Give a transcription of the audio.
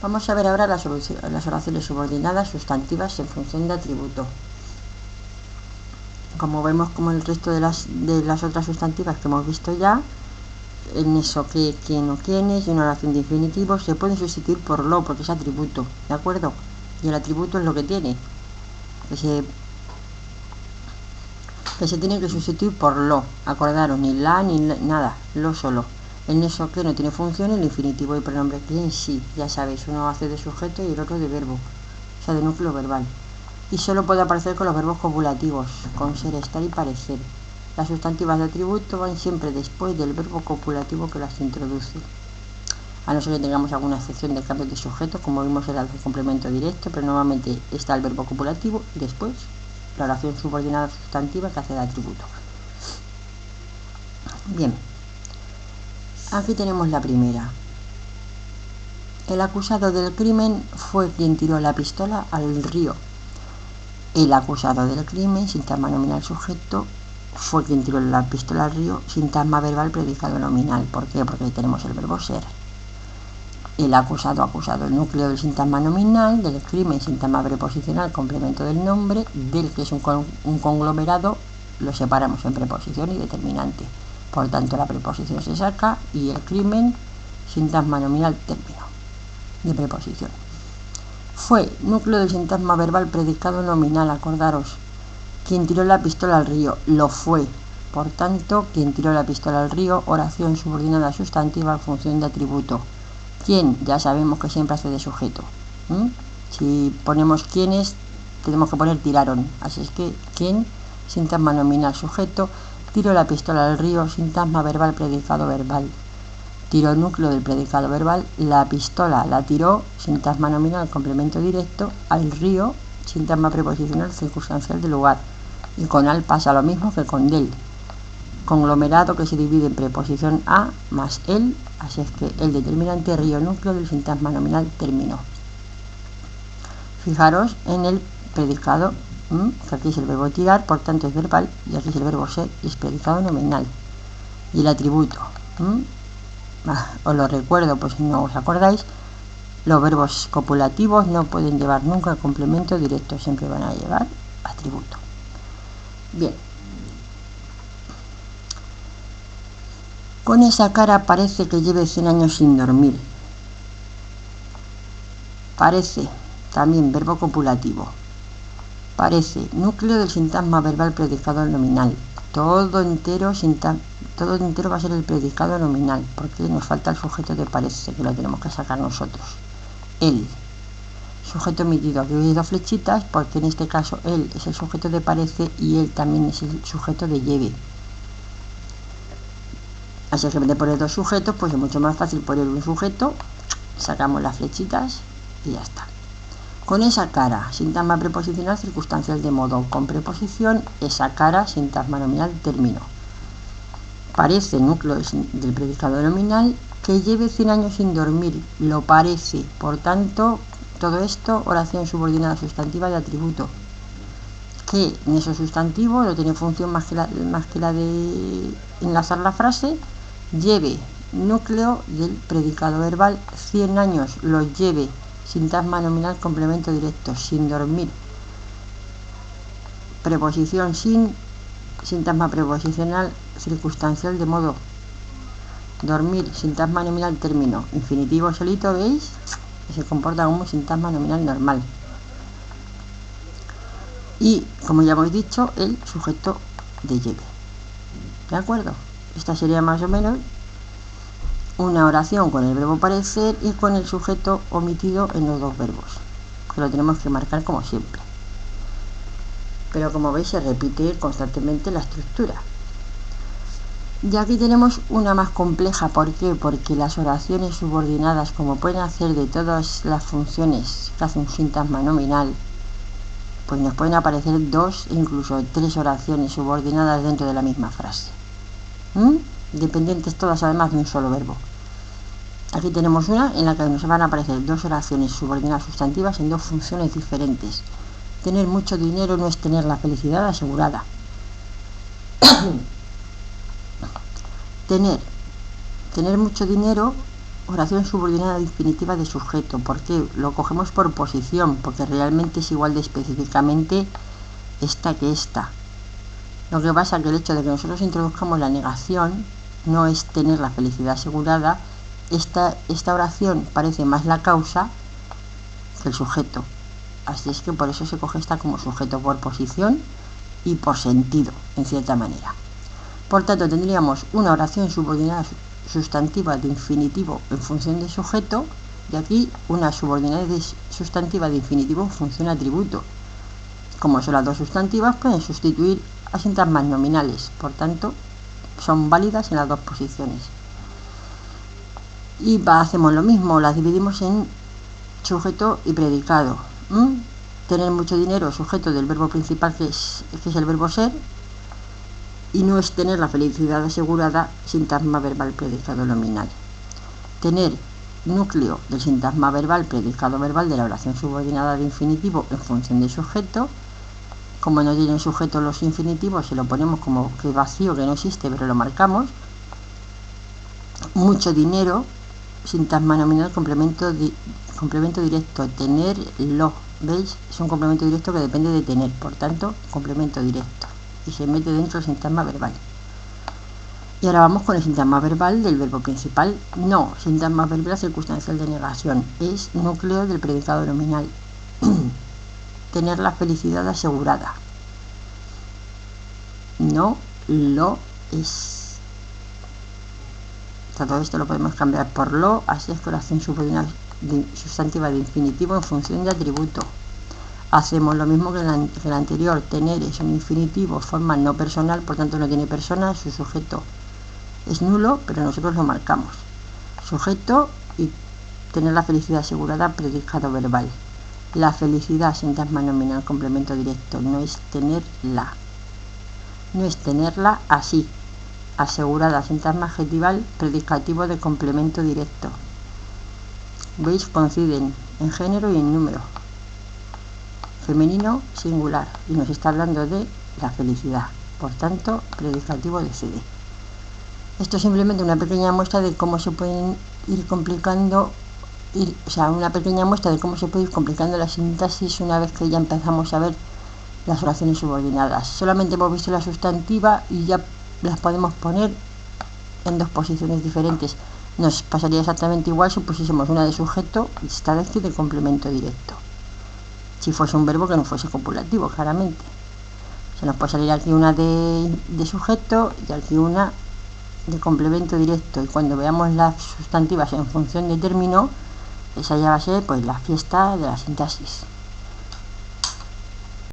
Vamos a ver ahora las oraciones subordinadas sustantivas en función de atributo. Como vemos, como el resto de las otras sustantivas que hemos visto ya, en eso que, quién o quiénes, y una oración de infinitivos se pueden sustituir por lo, porque es atributo, ¿de acuerdo? Y el atributo es lo que tiene, que se tiene que sustituir por lo, acordaros, ni la ni nada, lo solo. En eso que no tiene función, el infinitivo y pronombre quién sí, ya sabéis, uno hace de sujeto y el otro de verbo, o sea, de núcleo verbal. Y solo puede aparecer con los verbos copulativos, con ser, estar y parecer. Las sustantivas de atributo van siempre después del verbo copulativo que las introduce, a no ser que tengamos alguna excepción de cambios de sujeto, como vimos en el complemento directo, pero normalmente está el verbo copulativo y después la oración subordinada sustantiva que hace de atributo. Bien, aquí tenemos la primera. El acusado del crimen fue quien tiró la pistola al río. El acusado del crimen, sintagma nominal sujeto, fue quien tiró la pistola al río, sintagma verbal predicado nominal. ¿Por qué? Porque ahí tenemos el verbo ser. El acusado, el núcleo del sintagma nominal, del crimen, sintagma preposicional, complemento del nombre, del que es un conglomerado, lo separamos en preposición y determinante. Por tanto, la preposición se saca y el crimen, sintagma nominal, término de preposición. Fue núcleo del sintagma verbal predicado nominal, acordaros. Quien tiró la pistola al río, lo fue. Por tanto, quien tiró la pistola al río, oración subordinada sustantiva en función de atributo. ¿Quién? Ya sabemos que siempre hace de sujeto. Si ponemos quiénes, tenemos que poner tiraron. Así es que, ¿quién? Sintagma nominal sujeto. Tiró la pistola al río, sintagma verbal predicado verbal. Tiró núcleo del predicado verbal. La pistola la tiró, sintagma nominal complemento directo, al río, sintagma preposicional circunstancial del lugar. Y con al pasa lo mismo que con del. Conglomerado que se divide en preposición a más el, así es que el determinante río núcleo del sintagma nominal término. Fijaros en el predicado, que aquí es el verbo tirar, por tanto es verbal, y aquí es el verbo ser, y es predicado nominal. Y el atributo, os lo recuerdo, pues si no os acordáis, los verbos copulativos no pueden llevar nunca complemento directo, siempre van a llevar atributo. Bien. Con esa cara parece que lleve 100 años sin dormir. Parece, también verbo copulativo. Parece, núcleo del sintagma verbal predicado nominal. Todo entero va a ser el predicado nominal, porque nos falta el sujeto de parece, que lo tenemos que sacar nosotros. Él. Sujeto omitido. Aquí veis dos flechitas, porque en este caso él es el sujeto de parece y él también es el sujeto de lleve. Así que en vez de poner dos sujetos, pues es mucho más fácil poner un sujeto, sacamos las flechitas y ya está. Con esa cara, sintagma preposicional circunstancial de modo, con preposición, esa cara, sintagma nominal, término. Parece núcleo del predicado nominal que lleve 100 años sin dormir, lo parece. Por tanto, todo esto, oración subordinada sustantiva de atributo. Que en esos sustantivos no tiene función más que la de enlazar la frase. Lleve, núcleo del predicado verbal, 100 años, los lleve, sintagma nominal, complemento directo, sin dormir. Preposición sin, sintagma preposicional, circunstancial de modo. Dormir, sintagma nominal, término. Infinitivo solito, ¿veis? Que se comporta como sintagma nominal normal. Y, como ya hemos dicho, el sujeto de lleve. ¿De acuerdo? Esta sería más o menos una oración con el verbo parecer y con el sujeto omitido en los dos verbos, que lo tenemos que marcar como siempre. Pero como veis se repite constantemente la estructura. Y aquí tenemos una más compleja. ¿Por qué? Porque las oraciones subordinadas, como pueden hacer de todas las funciones que hace un sintagma nominal, pues nos pueden aparecer 2 e incluso 3 oraciones subordinadas dentro de la misma frase. Dependientes todas además de un solo verbo. Aquí tenemos una en la que nos van a aparecer 2 oraciones subordinadas sustantivas en 2 funciones diferentes. Tener mucho dinero no es tener la felicidad asegurada. Tener mucho dinero oración subordinada infinitiva de sujeto. ¿Por qué? Lo cogemos por posición, porque realmente es igual de específicamente esta que esta. Lo que pasa es que el hecho de que nosotros introduzcamos la negación no es tener la felicidad asegurada. Esta oración parece más la causa que el sujeto. Así es que por eso se coge esta como sujeto por posición y por sentido, en cierta manera. Por tanto, tendríamos una oración subordinada sustantiva de infinitivo en función de sujeto, y aquí una subordinada sustantiva de infinitivo en función de atributo. Como son las dos sustantivas, pueden sustituir a sintagmas nominales, por tanto, son válidas en las dos posiciones. Y hacemos lo mismo, las dividimos en sujeto y predicado. Tener mucho dinero, sujeto del verbo principal, que es el verbo ser, y no es tener la felicidad asegurada, sintagma verbal, predicado nominal. Tener núcleo del sintagma verbal, predicado verbal de la oración subordinada de infinitivo en función del sujeto. Como no tienen sujeto los infinitivos, se lo ponemos como que vacío, que no existe, pero lo marcamos. Mucho dinero, sintagma nominal, complemento directo. Tenerlo, ¿veis? Es un complemento directo que depende de tener, por tanto, complemento directo. Y se mete dentro del sintagma verbal. Y ahora vamos con el sintagma verbal del verbo principal. No, sintagma verbal circunstancial de negación. Es núcleo del predicado nominal. Tener la felicidad asegurada. No lo es. Todo esto lo podemos cambiar por lo, así es que oración subordinada sustantiva de infinitivo en función de atributo. Hacemos lo mismo que el anterior. Tener es un infinitivo, forma no personal, por tanto no tiene persona, su sujeto es nulo, pero nosotros lo marcamos. Sujeto y tener la felicidad asegurada, predicado verbal. La felicidad, sintagma nominal, complemento directo, no es tenerla. No es tenerla así. Asegurada, sintagma adjetival, predicativo de complemento directo. ¿Veis? Coinciden en género y en número. Femenino, singular. Y nos está hablando de la felicidad. Por tanto, predicativo de CD. Esto es simplemente una pequeña muestra de cómo se pueden ir complicando, una pequeña muestra de cómo se puede ir complicando la sintaxis una vez que ya empezamos a ver las oraciones subordinadas. Solamente hemos visto la sustantiva y ya las podemos poner en dos posiciones diferentes. Nos pasaría exactamente igual si pusiésemos una de sujeto y esta vez de complemento directo. Si fuese un verbo que no fuese copulativo, claramente. Se nos puede salir aquí una de sujeto y aquí una de complemento directo, y cuando veamos las sustantivas en función de término, esa ya va a ser pues la fiesta de la sintaxis.